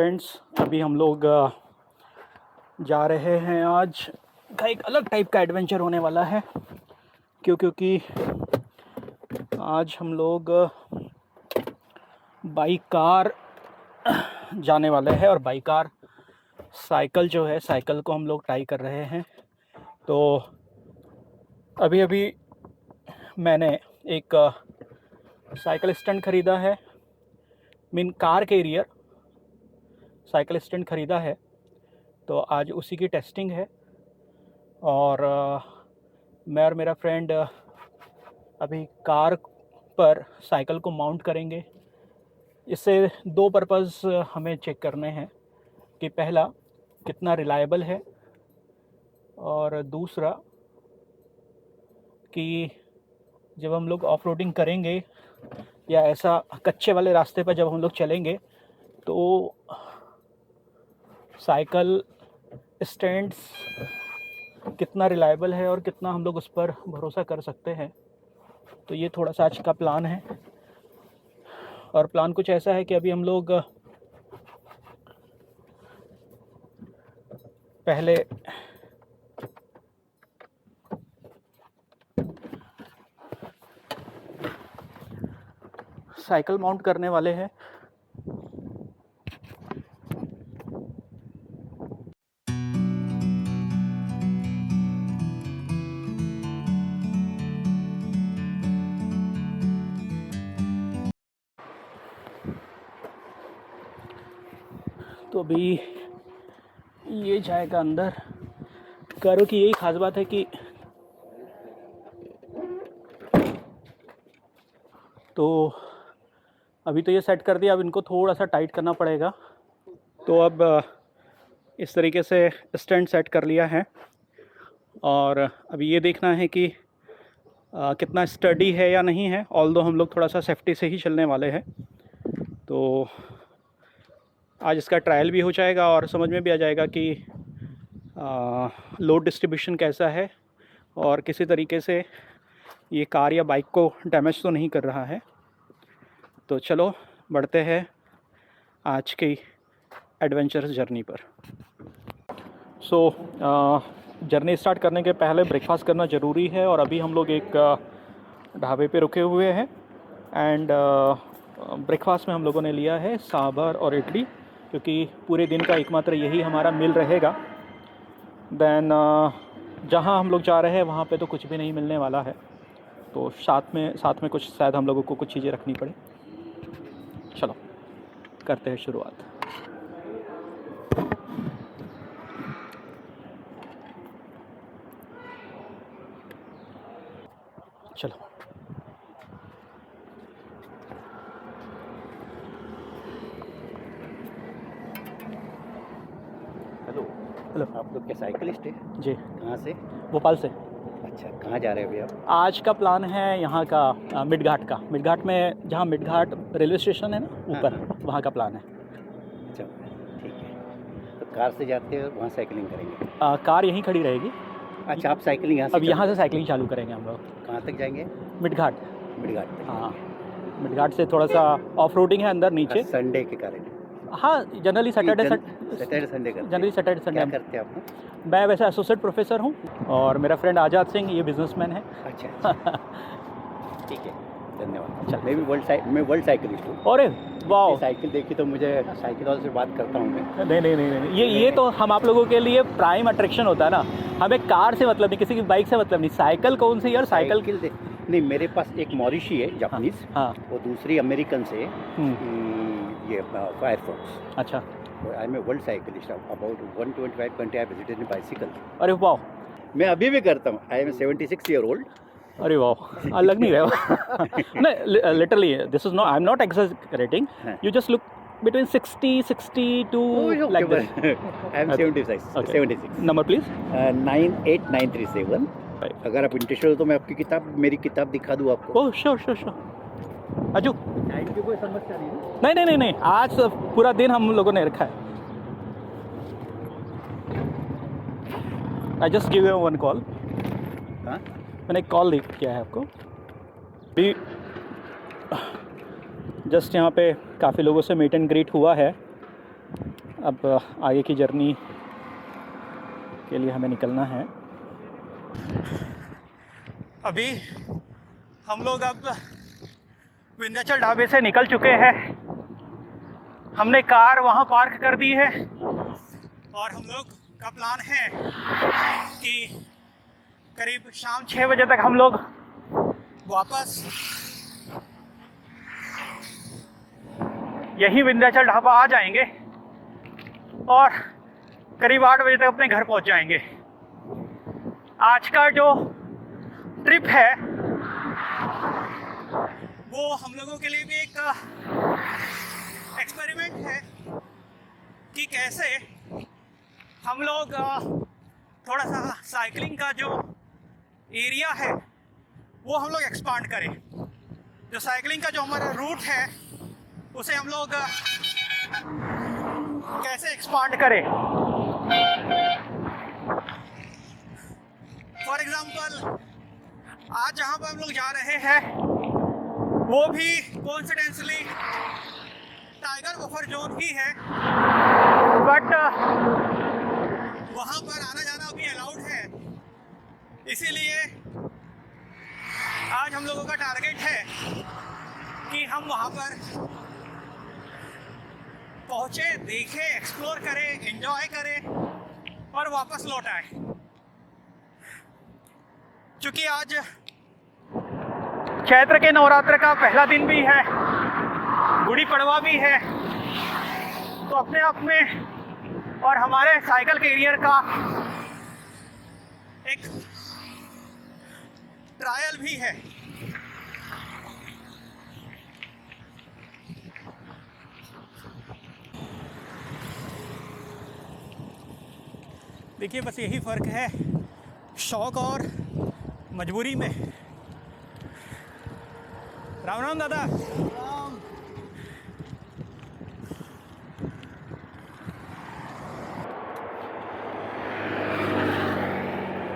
Friends, अभी हम लोग जा रहे हैं। आज का एक अलग टाइप का एडवेंचर होने वाला है क्योंकि आज हम लोग बाई कार जाने वाले हैं और बाई कार साइकिल जो है, साइकिल को हम लोग टाई कर रहे हैं। तो अभी अभी मैंने एक साइकिल स्टैंड ख़रीदा है, कार के रियर साइकिल स्टैंड ख़रीदा है। तो आज उसी की टेस्टिंग है और मैं और मेरा फ्रेंड अभी कार पर साइकिल को माउंट करेंगे। इससे दो पर्पज़ हमें चेक करने हैं कि पहला कितना रिलायबल है और दूसरा कि जब हम लोग ऑफ रोडिंग करेंगे या ऐसा कच्चे वाले रास्ते पर जब हम लोग चलेंगे तो साइकिल स्टैंड्स कितना रिलायबल है और कितना हम लोग उस पर भरोसा कर सकते हैं। तो ये थोड़ा सा आज का प्लान है और प्लान कुछ ऐसा है कि अभी हम लोग पहले साइकिल माउंट करने वाले हैं। तो अभी ये जाएगा अंदर। कारों की यही ख़ास बात है कि तो अभी तो ये सेट कर दिया, अब इनको थोड़ा सा टाइट करना पड़ेगा। तो अब इस तरीके से स्टैंड सेट कर लिया है और अभी ये देखना है कि कितना स्टडी है या नहीं है। ऑल्दो हम लोग थोड़ा सा सेफ्टी से ही चलने वाले हैं। तो आज इसका ट्रायल भी हो जाएगा और समझ में भी आ जाएगा कि लोड डिस्ट्रीब्यूशन कैसा है और किसी तरीके से ये कार या बाइक को डैमेज तो नहीं कर रहा है। तो चलो बढ़ते हैं आज की एडवेंचरस जर्नी पर। सो जर्नी स्टार्ट करने के पहले ब्रेकफास्ट करना ज़रूरी है और अभी हम लोग एक ढाबे पे रुके हुए हैं एंड ब्रेकफास्ट में हम लोगों ने लिया है सांभर और इडली, क्योंकि पूरे दिन का एकमात्र यही हमारा मील रहेगा। देन जहाँ हम लोग जा रहे हैं वहाँ पे तो कुछ भी नहीं मिलने वाला है, तो साथ में कुछ शायद हम लोगों को कुछ चीज़ें रखनी पड़े। चलो करते हैं शुरुआत। चलो हेलो। हेलो। आप लोग क्या साइकिलिस्ट है? जी, कहाँ से? भोपाल से। अच्छा, कहाँ जा रहे हैं अभी आप? आज का प्लान है यहाँ का मिड घाट में, जहाँ मिड घाट रेलवे स्टेशन है ना ऊपर, वहाँ का प्लान है। अच्छा, ठीक है। तो कार से जाते हैं, वहाँ साइकिलिंग करेंगे? कार यहीं खड़ी रहेगी। अच्छा, आप साइकिलिंग यहाँ से? अब यहाँ से साइकिलिंग चालू करेंगे हम लोग। कहाँ तक जाएंगे? मिड घाट। तक? हाँ, मिड घाट से थोड़ा सा ऑफ रोडिंग है अंदर नीचे। संडे के कारण? हाँ, जनरली सैटरडे संडे क्या करते हैं आप? मैं वैसे एसोसिएट प्रोफेसर हूँ और मेरा फ्रेंड आज़ाद सिंह ये बिजनेसमैन है। अच्छा ठीक है, धन्यवाद। चल। मैं वर्ल्ड साइकिलिस्ट हूँ। अरे वाह, साइकिल देखी तो मुझे साइकिल वाले से बात करता हूँ मैं। नहीं, ये तो हम आप लोगों के लिए प्राइम अट्रैक्शन होता है ना। हमें कार से मतलब नहीं, किसी की बाइक से मतलब नहीं, साइकिल कौन सी यार। साइकिल नहीं, मेरे पास एक मॉरिशी है जापानीज। हाँ। वो दूसरी अमेरिकन से ये फायरफॉक्स। अच्छा। I am a world cyclist. About 125 country I visited in bicycle. अरे वाह, मैं अभी भी करता हूँ। I am 76 year old. अरे वाह, लग नहीं रहा। नहीं, literally this is not, I am not exaggerating, you just look between 62 like this. I am 76. Okay. 76. Number please. 98937. अगर आप इंटरेस्टेड हो तो मैं आपकी मेरी किताब दिखा दूँ आपको। Oh sure. अजू, टाइम की कोई समस्या नहीं है? नहीं, आज पूरा दिन हम लोगों ने रखा है। I just give you one call. हाँ, मैंने कॉल किया है आपको भी। जस्ट यहाँ पे काफ़ी लोगों से मीट एंड ग्रीट हुआ है अब आगे की जर्नी के लिए हमें निकलना है। अभी हम लोग अब विंध्याचल ढाबे से निकल चुके हैं। हमने कार वहाँ पार्क कर दी है और हम लोग का प्लान है कि करीब शाम 6 बजे तक हम लोग वापस यही विंध्याचल ढाबा आ जाएंगे और करीब 8 बजे तक अपने घर पहुंच जाएंगे। आज का जो ट्रिप है वो हम लोगों के लिए भी एक एक्सपेरिमेंट है कि कैसे हम लोग थोड़ा सा साइकिलिंग का जो एरिया है वो हम लोग एक्सपांड करें। जो साइकिलिंग का जो हमारा रूट है उसे हम लोग कैसे एक्सपांड करें। फॉर एग्जांपल आज जहाँ पर हम लोग जा रहे हैं वो भी कोइंसिडेंटली टाइगर बफर जोन ही है, बट वहाँ पर आना जाना भी अलाउड है। इसीलिए आज हम लोगों का टारगेट है कि हम वहाँ पर पहुँचे, देखें, एक्सप्लोर करें, एंजॉय करें और वापस लौट आए। क्योंकि आज चैत्र के नवरात्र का पहला दिन भी है, गुड़ी पड़वा भी है, तो अपने आप में और हमारे साइकिल कैरियर का एक ट्रायल भी है। देखिए बस यही फ़र्क है शौक और मजबूरी में। राम राम दादा। राम।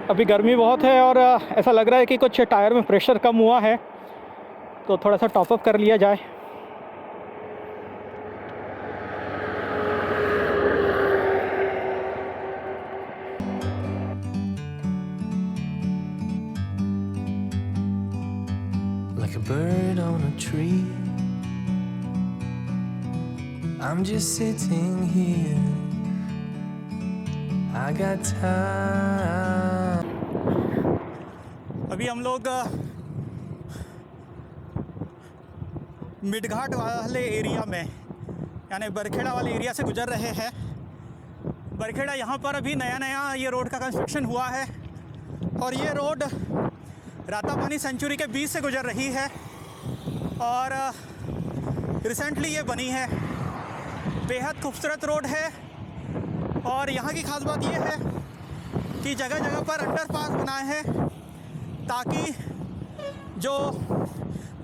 अभी गर्मी बहुत है और ऐसा लग रहा है कि कुछ टायर में प्रेशर कम हुआ है, तो थोड़ा सा टॉपअप कर लिया जाए। Like a bird on a tree, I'm just sitting here. I got time. अभी हम लोग मिडघाट वाले एरिया में यानी बरखेड़ा वाले एरिया से गुजर रहे हैं। बरखेड़ा यहाँ पर अभी नया नया ये रोड का कंस्ट्रक्शन हुआ है और ये रोड रातापानी सेंचुरी के बीच से गुजर रही है और रिसेंटली ये बनी है। बेहद खूबसूरत रोड है और यहाँ की ख़ास बात ये है कि जगह जगह पर अंडरपास बनाए हैं ताकि जो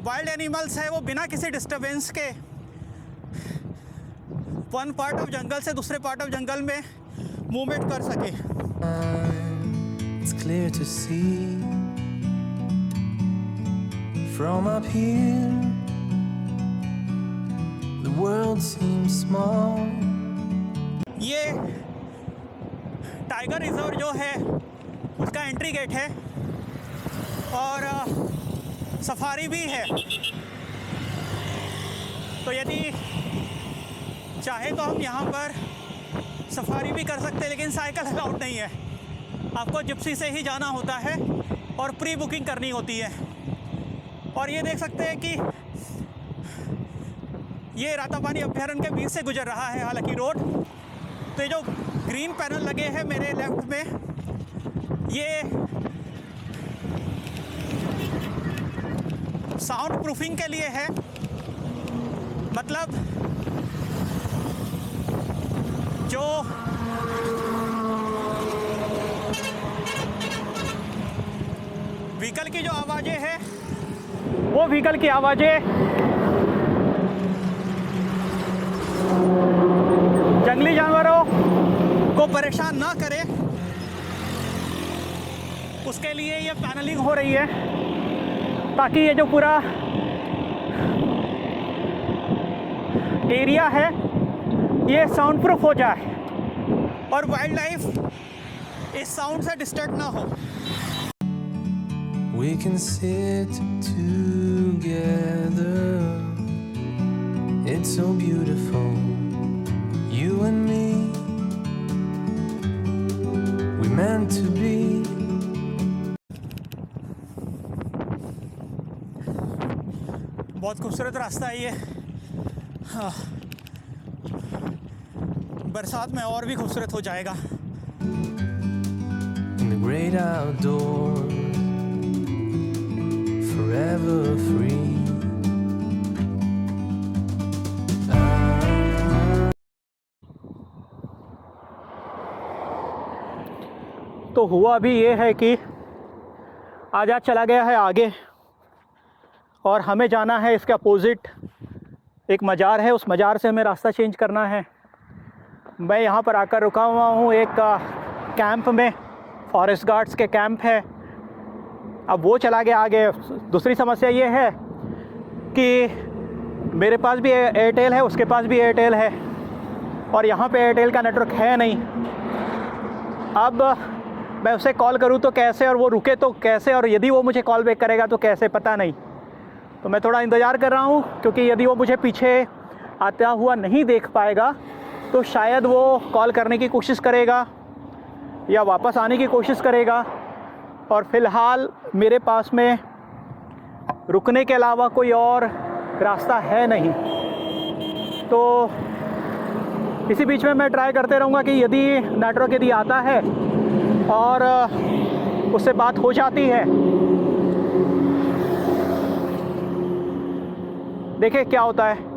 वाइल्ड एनिमल्स है वो बिना किसी डिस्टरबेंस के वन पार्ट ऑफ जंगल से दूसरे पार्ट ऑफ जंगल में मूवमेंट कर सके। It's clear to see from up here, the world seems small. ये टाइगर रिजर्व जो है उसका एंट्री गेट है और सफारी भी है, तो यदि चाहे तो हम यहाँ पर सफारी भी कर सकते हैं, लेकिन साइकिल अलाउड नहीं है। आपको जिप्सी से ही जाना होता है और प्री बुकिंग करनी होती है। और ये देख सकते हैं कि ये रातापानी अभयारण्य के बीच से गुजर रहा है हालांकि रोड। तो ये जो ग्रीन पैनल लगे हैं मेरे लेफ्ट में, ये साउंड प्रूफिंग के लिए है। मतलब जो व्हीकल की जो आवाज़ें हैं वो व्हीकल की आवाज़ें जंगली जानवरों को परेशान ना करे, उसके लिए ये पैनलिंग हो रही है ताकि ये जो पूरा एरिया है ये साउंड प्रूफ हो जाए और वाइल्ड लाइफ इस साउंड से डिस्टर्ब ना हो। We can sit together. It's so beautiful, you and me. We meant to be. बहुत खूबसूरत रास्ता है ये। हाँ, बरसात में और भी खूबसूरत हो जाएगा। In the great outdoors, forever free. तो हुआ भी ये है कि आज़ाद चला गया है आगे और हमें जाना है इसके अपोज़िट। एक मज़ार है, उस मज़ार से हमें रास्ता चेंज करना है। मैं यहाँ पर आकर रुका हुआ हूँ एक कैंप में, फॉरेस्ट गार्ड्स के कैंप है। अब वो चला गया आगे। दूसरी समस्या ये है कि मेरे पास भी एयरटेल है, उसके पास भी एयरटेल है और यहाँ पे एयरटेल का नेटवर्क है नहीं। अब मैं उसे कॉल करूँ तो कैसे, और वो रुके तो कैसे, और यदि वो मुझे कॉल बैक करेगा तो कैसे, पता नहीं। तो मैं थोड़ा इंतज़ार कर रहा हूँ, क्योंकि यदि वो मुझे पीछे आता हुआ नहीं देख पाएगा तो शायद वो कॉल करने की कोशिश करेगा या वापस आने की कोशिश करेगा। और फ़िलहाल मेरे पास में रुकने के अलावा कोई और रास्ता है नहीं। तो इसी बीच में मैं ट्राई करते रहूँगा कि यदि नेटवर्क यदि आता है और उससे बात हो जाती है, देखें क्या होता है।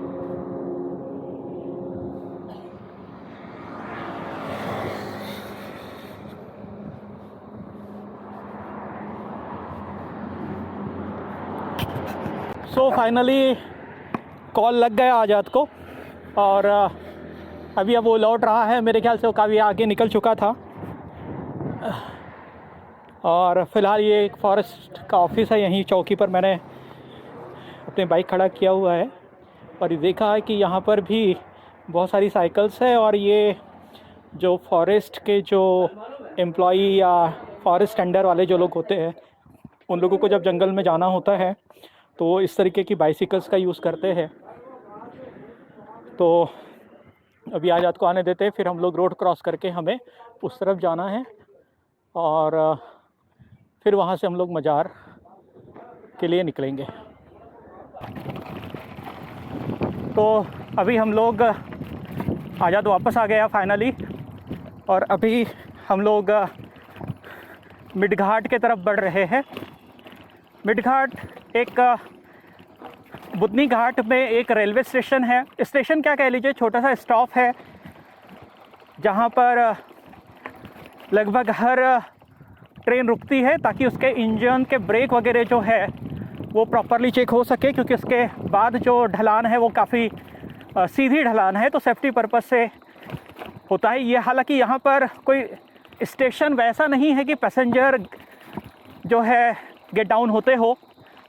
सो फाइनली कॉल लग गया आज़ाद को और अभी अब वो लौट रहा है। मेरे ख्याल से वो काफ़ी आगे निकल चुका था। और फ़िलहाल ये एक फॉरेस्ट का ऑफिस है, यहीं चौकी पर मैंने अपने बाइक खड़ा किया हुआ है और ये देखा है कि यहाँ पर भी बहुत सारी साइकिल्स है। और ये जो फॉरेस्ट के जो एम्प्लॉई या फॉरेस्ट टेंडर वाले जो लोग होते हैं, उन लोगों को जब जंगल में जाना होता है तो वो इस तरीके की बाइसिकल्स का यूज़ करते हैं। तो अभी आज़ाद को आने देते हैं, फिर हम लोग रोड क्रॉस करके हमें उस तरफ जाना है और फिर वहाँ से हम लोग मज़ार के लिए निकलेंगे। तो अभी हम लोग, आज़ाद वापस आ गया फाइनली और अभी हम लोग मिड घाट के तरफ बढ़ रहे हैं। मिड घाट एक बुधनी घाट में एक रेलवे स्टेशन है। स्टेशन क्या कह लीजिए, छोटा सा स्टॉप है जहाँ पर लगभग हर ट्रेन रुकती है ताकि उसके इंजन के ब्रेक वगैरह जो है वो प्रॉपरली चेक हो सके, क्योंकि उसके बाद जो ढलान है वो काफ़ी सीधी ढलान है, तो सेफ्टी पर्पस से होता है ये। हालांकि यहाँ पर कोई स्टेशन वैसा नहीं है कि पैसेंजर जो है गेट डाउन होते हो,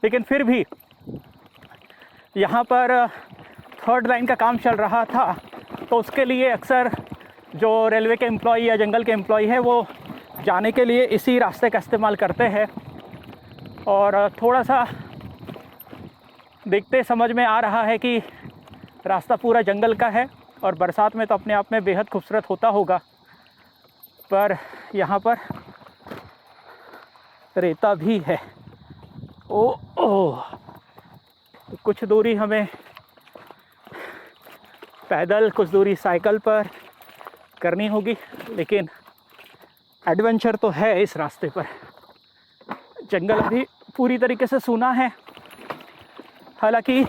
लेकिन फिर भी यहाँ पर थर्ड लाइन का काम चल रहा था, तो उसके लिए अक्सर जो रेलवे के एम्प्लॉई या जंगल के एम्प्लॉई है वो जाने के लिए इसी रास्ते का इस्तेमाल करते हैं। और थोड़ा सा देखते समझ में आ रहा है कि रास्ता पूरा जंगल का है और बरसात में तो अपने आप में बेहद खूबसूरत होता होगा, पर यहाँ पर रेता भी है। ओह, कुछ दूरी हमें पैदल, कुछ दूरी साइकिल पर करनी होगी, लेकिन एडवेंचर तो है इस रास्ते पर। जंगल अभी पूरी तरीके से सूना है, हालांकि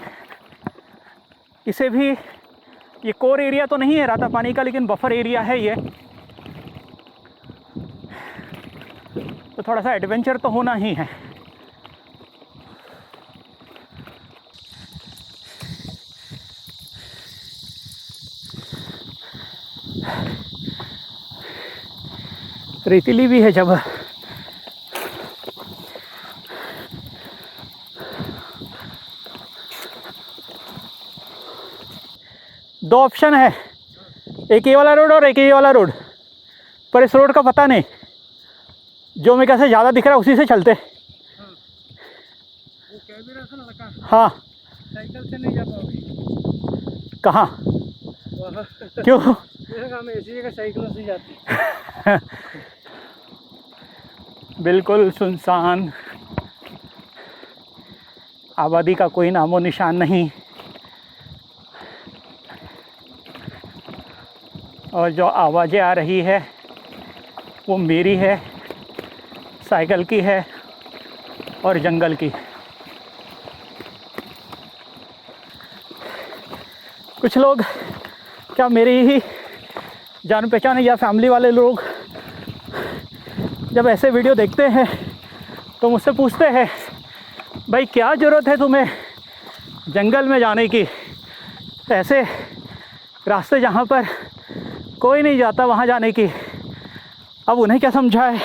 इसे भी, ये कोर एरिया तो नहीं है राता पानी का, लेकिन बफर एरिया है ये, तो थोड़ा सा एडवेंचर तो होना ही है। रेतीली भी है जगह। दो ऑप्शन है, एक ये वाला रोड और एक ये वाला रोड, पर इस रोड का पता नहीं, जो मेरे से ज़्यादा दिख रहा है उसी से चलते। वो कैमरा से लड़का हाँ, साइकिल से नहीं जा पाओगे। कहाँ? वहाँ क्यों? मेरा काम ऐसी जगह साइकिलों से जाती। बिल्कुल सुनसान, आबादी का कोई नामो निशान नहीं, और जो आवाज़ें आ रही है वो मेरी है, साइकिल की है और जंगल की। कुछ लोग, क्या मेरी ही जान पहचान या फैमिली वाले लोग जब ऐसे वीडियो देखते हैं तो मुझसे पूछते हैं, भाई क्या ज़रूरत है तुम्हें जंगल में जाने की, ऐसे रास्ते जहाँ पर कोई नहीं जाता वहाँ जाने की। अब उन्हें क्या समझाए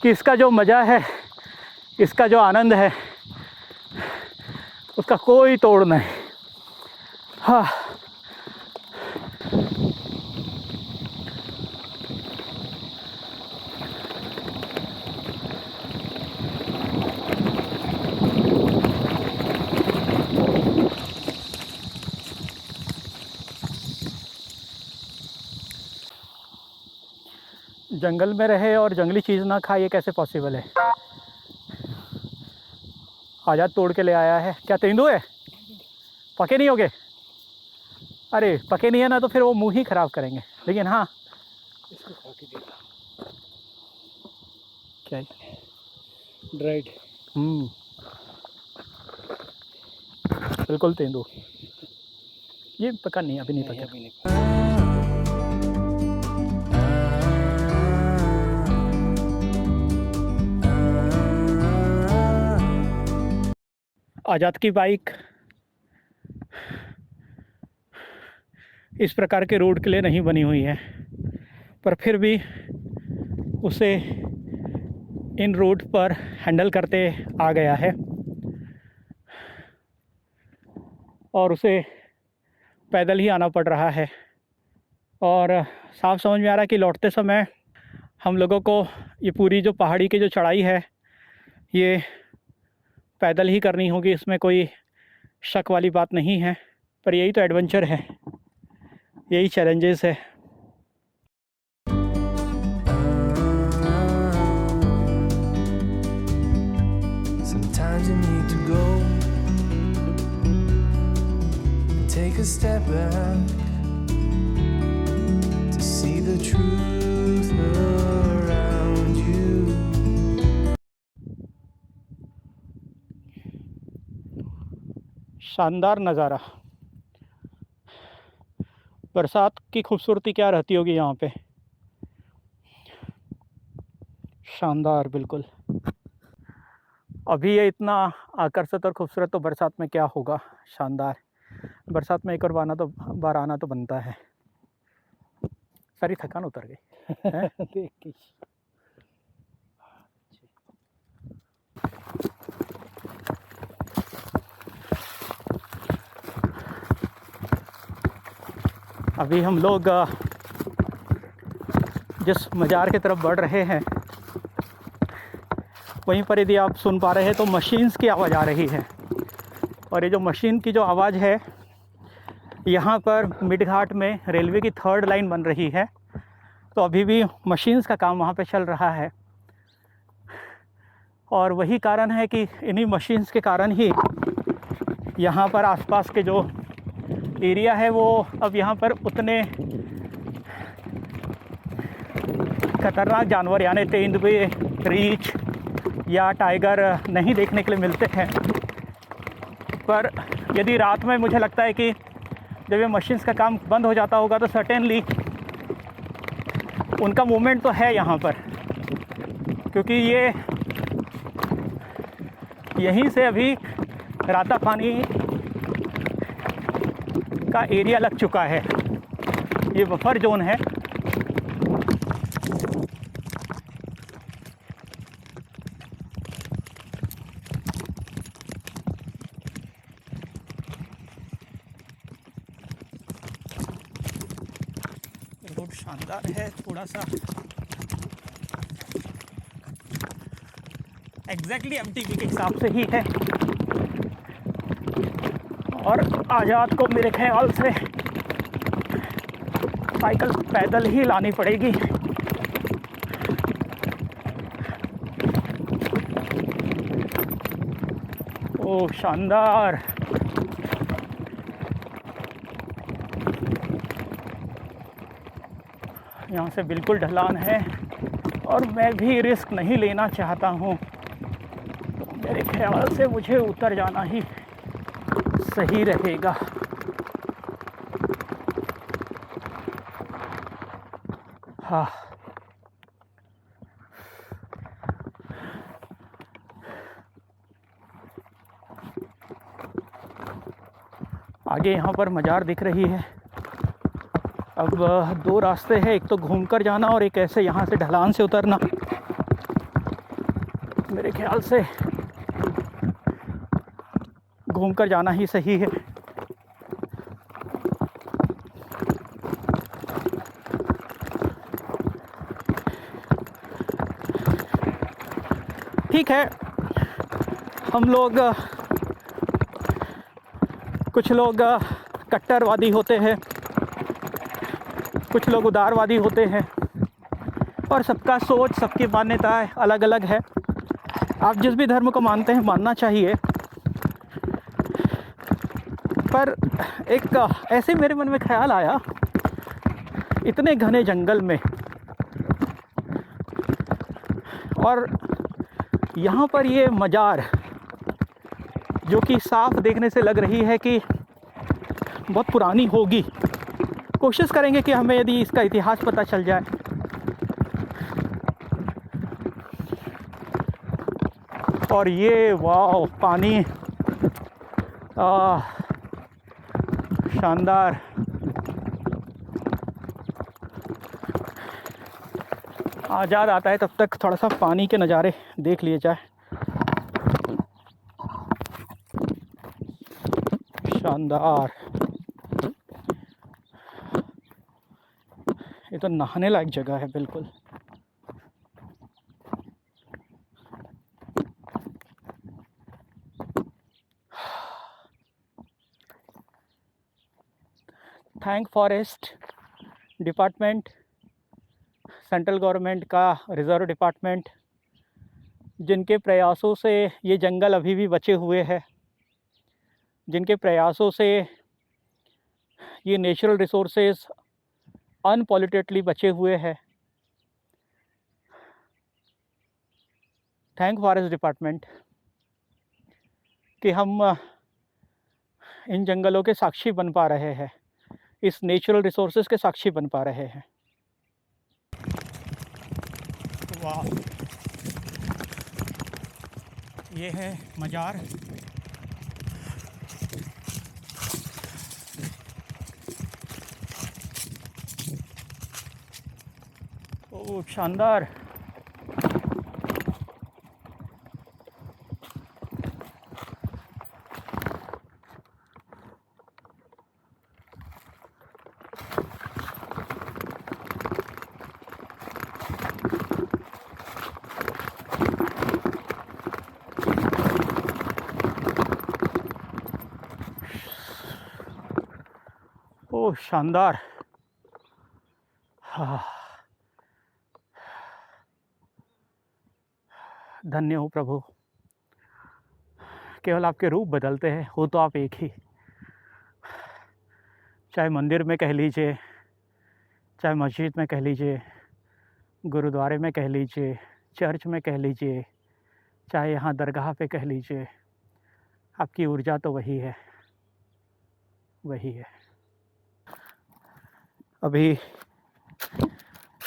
कि इसका जो मज़ा है, इसका जो आनंद है, उसका कोई तोड़ नहीं। हाँ, जंगल में रहे और जंगली चीज़ ना खाए, ये कैसे पॉसिबल है? आज़ाद तोड़ के ले आया है। क्या तेंदुए है? पके नहीं होगे? अरे पके नहीं है ना तो फिर वो मुंह ही ख़राब करेंगे। लेकिन हाँ, इसको खा के देखा। क्या है? ड्राइड। बिल्कुल तेंदु। ये पका नहीं, अभी नहीं पका। अभी नहीं। आज़ाद की बाइक इस प्रकार के रोड के लिए नहीं बनी हुई है, पर फिर भी उसे इन रोड पर हैंडल करते आ गया है और उसे पैदल ही आना पड़ रहा है। और साफ समझ में आ रहा है कि लौटते समय हम लोगों को ये पूरी जो पहाड़ी की जो चढ़ाई है ये पैदल ही करनी होगी, इसमें कोई शक वाली बात नहीं है। पर यही तो एडवेंचर है, यही चैलेंजेस है। Sometimes you need to go and take a step back to see the truth around you. शानदार नज़ारा। बरसात की खूबसूरती क्या रहती होगी यहाँ पे, शानदार बिल्कुल। अभी ये इतना आकर्षक और खूबसूरत तो बरसात में क्या होगा, शानदार। बरसात में एक और बार आना तो बनता है। सारी थकान उतर गई है? देख के। अभी हम लोग जिस मज़ार की तरफ बढ़ रहे हैं वहीं पर यदि आप सुन पा रहे हैं तो मशीन्स की आवाज़ आ रही है। और ये जो मशीन की जो आवाज़ है, यहाँ पर मिड घाट में रेलवे की 3rd लाइन बन रही है, तो अभी भी मशीन्स का काम वहाँ पे चल रहा है। और वही कारण है कि इन्हीं मशीन्स के कारण ही यहाँ पर आसपास के जो एरिया है वो अब यहाँ पर उतने खतरनाक जानवर यानी तेंदुए, रीछ या टाइगर नहीं देखने के लिए मिलते हैं। पर यदि रात में मुझे लगता है कि जब ये मशीन्स का काम बंद हो जाता होगा तो सर्टेनली उनका मूवमेंट तो है यहाँ पर, क्योंकि ये यहीं से अभी राता पानी का एरिया लग चुका है, ये बफर जोन है। शानदार है। थोड़ा सा एग्जैक्टली एमटीबी के हिसाब से ही है। और आज़ाद को मेरे ख्याल से साइकिल पैदल ही लानी पड़ेगी। ओह शानदार। यहाँ से बिल्कुल ढलान है और मैं भी रिस्क नहीं लेना चाहता हूँ। मेरे ख्याल से मुझे उतर जाना ही सही रहेगा। हाँ, आगे यहाँ पर मज़ार दिख रही है। अब दो रास्ते हैं, एक तो घूमकर जाना और एक ऐसे यहाँ से ढलान से उतरना। मेरे ख्याल से घूमकर जाना ही सही है। ठीक है, हम लोग कुछ लोग कट्टरवादी होते हैं, कुछ लोग उदारवादी होते हैं और सबका सोच, सबकी मान्यताएं अलग अलग है। आप जिस भी धर्म को मानते हैं मानना चाहिए, पर एक ऐसे मेरे मन में ख्याल आया, इतने घने जंगल में और यहाँ पर ये मज़ार जो कि साफ देखने से लग रही है कि बहुत पुरानी होगी। कोशिश करेंगे कि हमें यदि इसका इतिहास पता चल जाए। और ये वाह, पानी शानदार। आज़ाद आता है तब तक थोड़ा सा पानी के नज़ारे देख लिए जाए। शानदार। ये तो नहाने लायक जगह है बिल्कुल। Thank forest department, central government का रिज़र्व डिपार्टमेंट, जिनके प्रयासों से ये जंगल अभी भी बचे हुए हैं, जिनके प्रयासों से ये नेचुरल रिसोर्सेज अनपॉल्यूटेडली बचे हुए हैं। थैंक फॉरेस्ट डिपार्टमेंट कि हम इन जंगलों के साक्षी बन पा रहे हैं, इस नेचुरल रिसोर्सेज के साक्षी बन पा रहे हैं। वाह, ये है मज़ार। ओह शानदार। ओह शानदार। हाँ, धन्य हो प्रभु। केवल आपके रूप बदलते हैं, हो तो आप एक ही। चाहे मंदिर में कह लीजिए, चाहे मस्जिद में कह लीजिए, गुरुद्वारे में कह लीजिए, चर्च में कह लीजिए, चाहे यहाँ दरगाह पे कह लीजिए, आपकी ऊर्जा तो वही है, वही है। अभी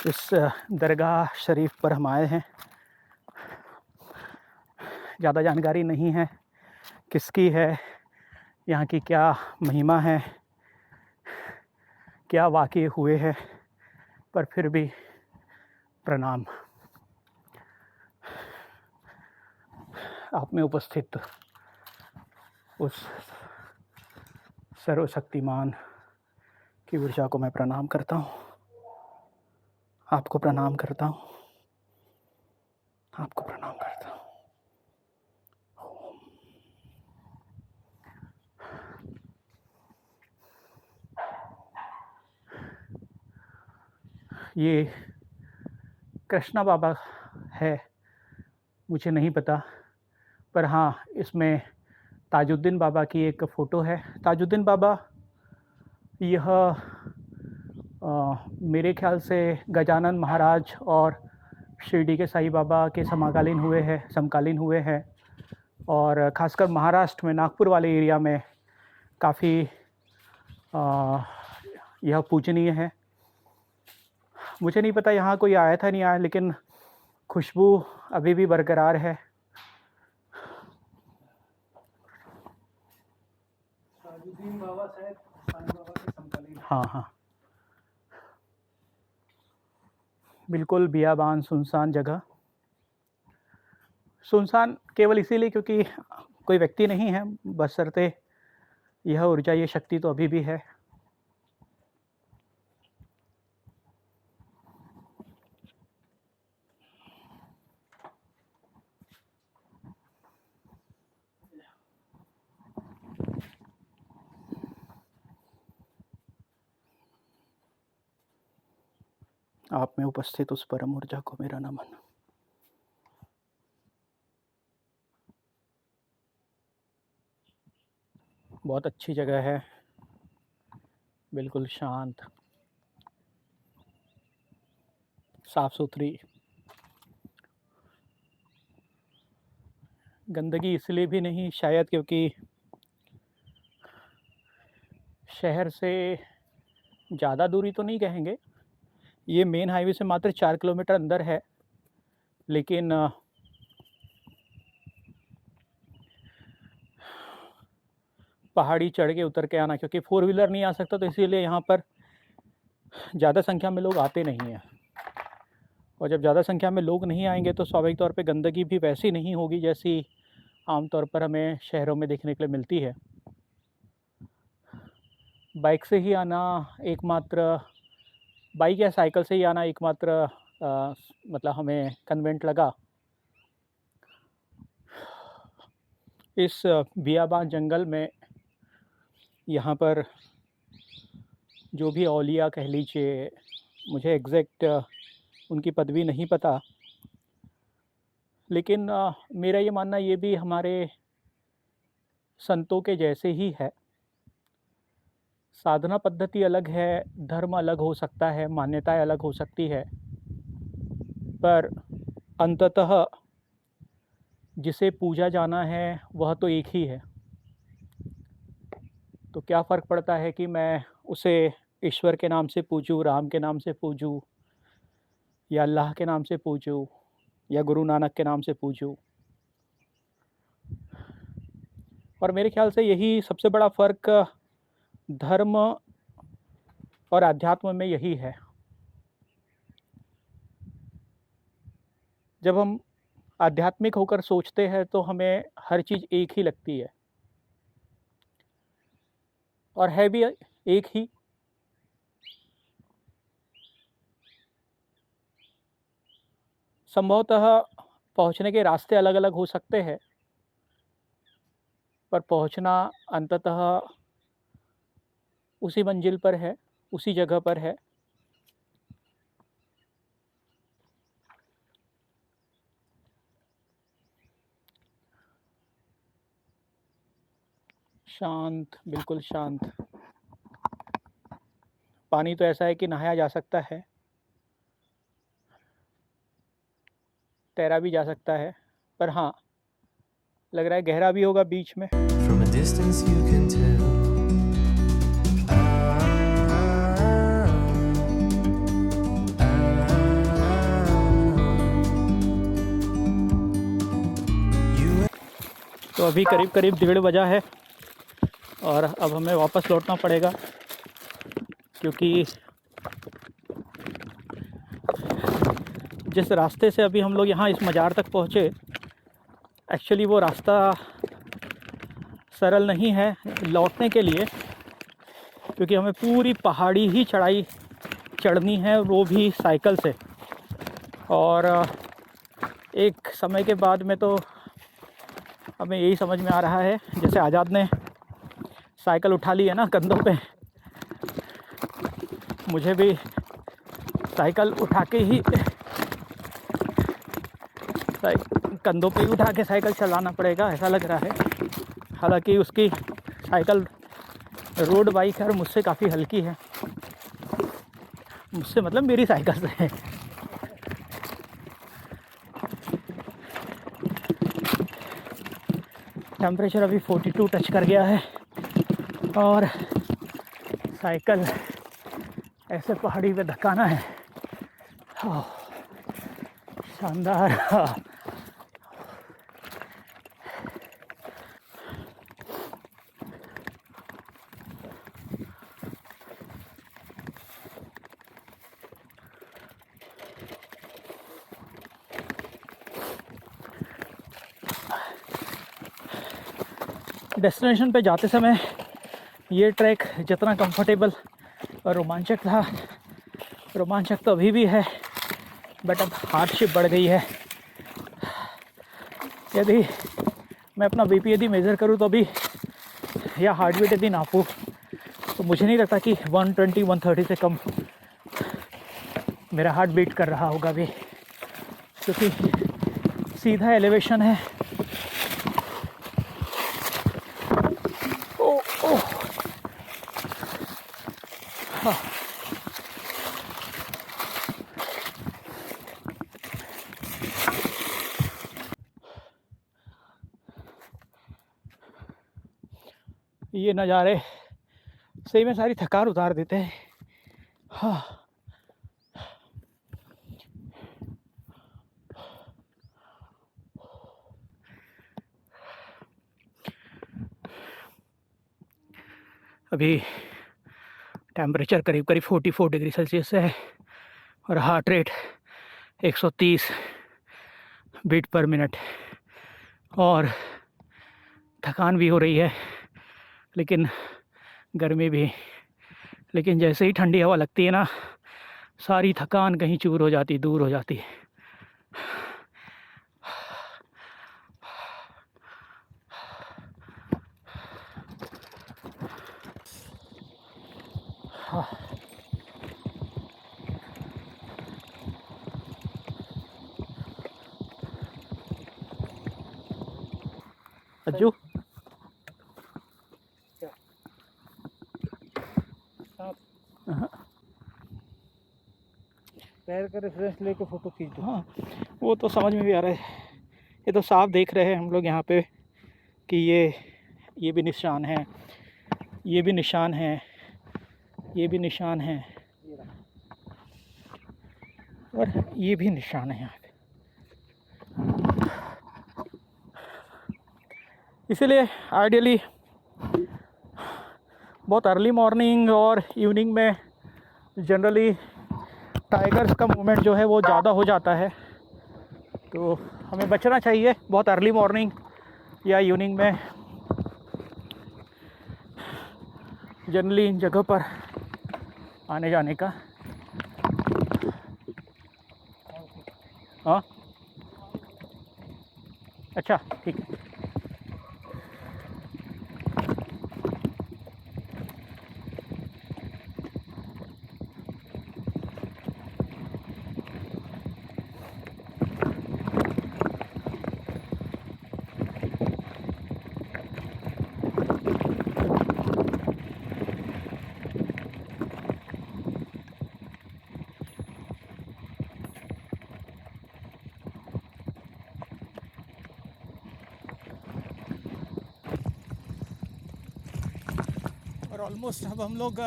इस दरगाह शरीफ पर हम आए हैं। ज़्यादा जानकारी नहीं है किसकी है, यहाँ की क्या महिमा है, क्या वाक़ये हुए हैं, पर फिर भी प्रणाम। आप में उपस्थित उस सर्वशक्तिमान की ऊर्जा को मैं प्रणाम करता हूँ। आपको प्रणाम करता हूँ, आपको प्रणाम करता हूँ। ये कृष्णा बाबा है, मुझे नहीं पता, पर हाँ इसमें ताजुद्दीन बाबा की एक फ़ोटो है। ताजुद्दीन बाबा यह मेरे ख्याल से गजानन महाराज और शिरडी के साईं बाबा के समकालीन हुए हैं और ख़ासकर महाराष्ट्र में नागपुर वाले एरिया में काफ़ी यह पूजनीय है। मुझे नहीं पता यहाँ कोई आया था नहीं आया, लेकिन खुशबू अभी भी बरकरार है। ताजुद्दीन बाबा शायद साईं बाबा के समकालीन। हाँ हाँ, बिल्कुल बियाबान सुनसान जगह। सुनसान केवल इसीलिए क्योंकि कोई व्यक्ति नहीं है, बशर्ते यह ऊर्जा, ये शक्ति तो अभी भी है। आप में उपस्थित उस परम ऊर्जा को मेरा नमन। बहुत अच्छी जगह है, बिल्कुल शांत, साफ सुथरी। गंदगी इसलिए भी नहीं, शायद क्योंकि शहर से ज़्यादा दूरी तो नहीं कहेंगे, ये मेन हाईवे से मात्र 4 किलोमीटर अंदर है, लेकिन पहाड़ी चढ़ के उतर के आना, क्योंकि 4 व्हीलर नहीं आ सकता, तो इसीलिए यहाँ पर ज़्यादा संख्या में लोग आते नहीं हैं। और जब ज़्यादा संख्या में लोग नहीं आएंगे तो स्वाभाविक तौर पे गंदगी भी वैसी नहीं होगी जैसी आमतौर पर हमें शहरों में देखने के लिए मिलती है। बाइक से ही आना एकमात्र, बाइक या साइकिल से ही आना एकमात्र मतलब हमें कन्वेंट लगा। इस बियाबान जंगल में यहाँ पर जो भी औलिया कह लीजिए, मुझे एग्जैक्ट उनकी पदवी नहीं पता, लेकिन मेरा ये मानना ये भी हमारे संतों के जैसे ही है। साधना पद्धति अलग है, धर्म अलग हो सकता है, मान्यताएं अलग हो सकती है, पर अंततः जिसे पूजा जाना है वह तो एक ही है। तो क्या फ़र्क पड़ता है कि मैं उसे ईश्वर के नाम से पूजूँ, राम के नाम से पूजूँ, या अल्लाह के नाम से पूजूँ, या गुरु नानक के नाम से पूजूँ। और मेरे ख्याल से यही सबसे बड़ा फ़र्क धर्म और अध्यात्म में यही है। जब हम आध्यात्मिक होकर सोचते हैं तो हमें हर चीज़ एक ही लगती है, और है भी एक ही। संभवतः पहुंचने के रास्ते अलग अलग हो सकते हैं, पर पहुंचना अंततः उसी मंजिल पर है, उसी जगह पर है। शांत, बिल्कुल शांत। पानी तो ऐसा है कि नहाया जा सकता है, तैरा भी जा सकता है, पर हाँ लग रहा है गहरा भी होगा बीच में। From a distance you can tell. तो अभी करीब 1:30 बजा है और अब हमें वापस लौटना पड़ेगा, क्योंकि जिस रास्ते से अभी हम लोग यहाँ इस मज़ार तक पहुँचे, एक्चुअली वो रास्ता सरल नहीं है लौटने के लिए, क्योंकि हमें पूरी पहाड़ी ही चढ़ाई चढ़नी है, वो भी साइकिल से। और एक समय के बाद में तो हमें यही समझ में आ रहा है, जैसे आज़ाद ने साइकिल उठा ली है ना कंधों पे, मुझे भी साइकिल उठा के ही कंधों पे ही उठा के साइकिल चलाना पड़ेगा, ऐसा लग रहा है। हालांकि उसकी साइकिल रोड बाइक है और मुझसे काफ़ी हल्की है, मुझसे मतलब मेरी साइकिल से है। टेम्परेचर अभी 42 टच कर गया है और साइकिल ऐसे पहाड़ी पे धक्काना है, शानदार। डेस्टिनेशन पे जाते समय ये ट्रैक जितना कंफर्टेबल और रोमांचक था, रोमांचक तो अभी भी है, बट अब हार्डशिप बढ़ गई है। यदि मैं अपना बीपी यदि मेज़र करूँ तो अभी, या हार्ट बीट यदि नापूँ, तो मुझे नहीं लगता कि 120-130 से कम मेरा हार्ट बीट कर रहा होगा अभी, क्योंकि सीधा एलिवेशन है। ये नज़ारे सही में सारी थकान उतार देते हैं। हाँ, अभी टेम्परेचर करीब 44 डिग्री सेल्सियस है और heart rate 130 beat per minute, और थकान भी हो रही है, लेकिन गर्मी भी। लेकिन जैसे ही ठंडी हवा लगती है ना, सारी थकान कहीं चूर हो जाती, दूर हो जाती है। हाँ, अज्जू पैर का रेफरेंस लेके फ़ोटो खींच दो। हाँ, वो तो समझ में भी आ रहा है। ये तो साफ देख रहे हैं हम लोग यहाँ पे कि ये भी निशान है, ये भी निशान है, ये भी निशान है, और ये भी निशान है यहाँ पे। इसीलिए आइडियली बहुत अर्ली मॉर्निंग और इवनिंग में जनरली टाइगर्स का मूवमेंट जो है वो ज़्यादा हो जाता है, तो हमें बचना चाहिए बहुत अर्ली मॉर्निंग या इवनिंग में जनरली इन जगह पर आने जाने का। हाँ, अच्छा, ठीक है। और ऑलमोस्ट अब हम लोग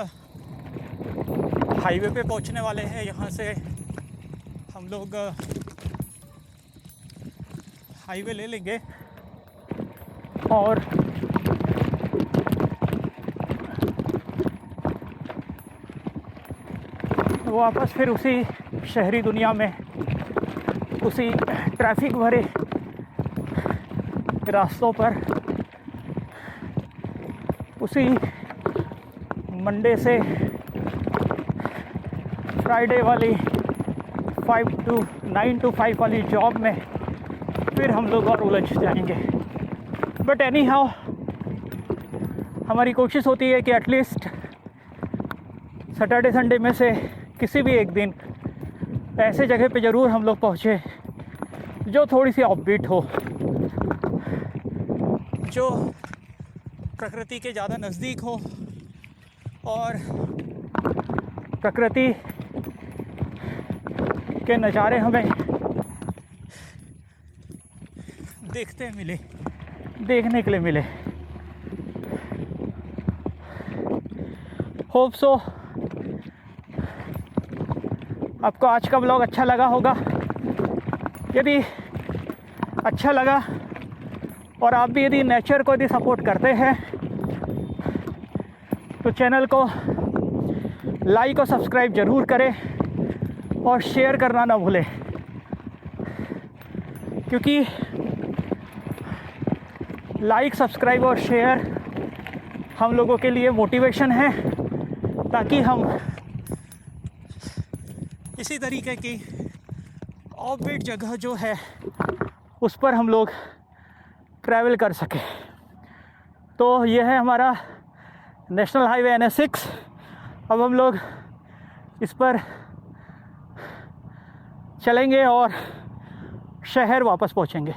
हाईवे पे पहुंचने वाले हैं। यहाँ से हम लोग हाईवे ले लेंगे और वापस फिर उसी शहरी दुनिया में, उसी ट्रैफिक भरे रास्तों पर, उसी मंडे से फ्राइडे वाली 9 to 5 वाली जॉब में फिर हम लोग और उलझ जाएंगे। बट एनी हाउ हमारी कोशिश होती है कि एटलीस्ट सैटरडे संडे में से किसी भी एक दिन ऐसे जगह पे ज़रूर हम लोग पहुँचे जो थोड़ी सी ऑफबीट हो, जो प्रकृति के ज़्यादा नज़दीक हो और प्रकृति के नज़ारे हमें देखने के लिए मिले। होप सो आपको आज का ब्लॉग अच्छा लगा होगा। यदि अच्छा लगा और आप भी यदि नेचर को यदि सपोर्ट करते हैं तो चैनल को लाइक और सब्सक्राइब ज़रूर करें और शेयर करना ना भूलें, क्योंकि लाइक, सब्सक्राइब और शेयर हम लोगों के लिए मोटिवेशन है, ताकि हम इसी तरीके की ऑफबीट जगह जो है उस पर हम लोग ट्रैवल कर सकें। तो ये है हमारा नेशनल हाईवे NH6। अब हम लोग इस पर चलेंगे और शहर वापस पहुंचेंगे।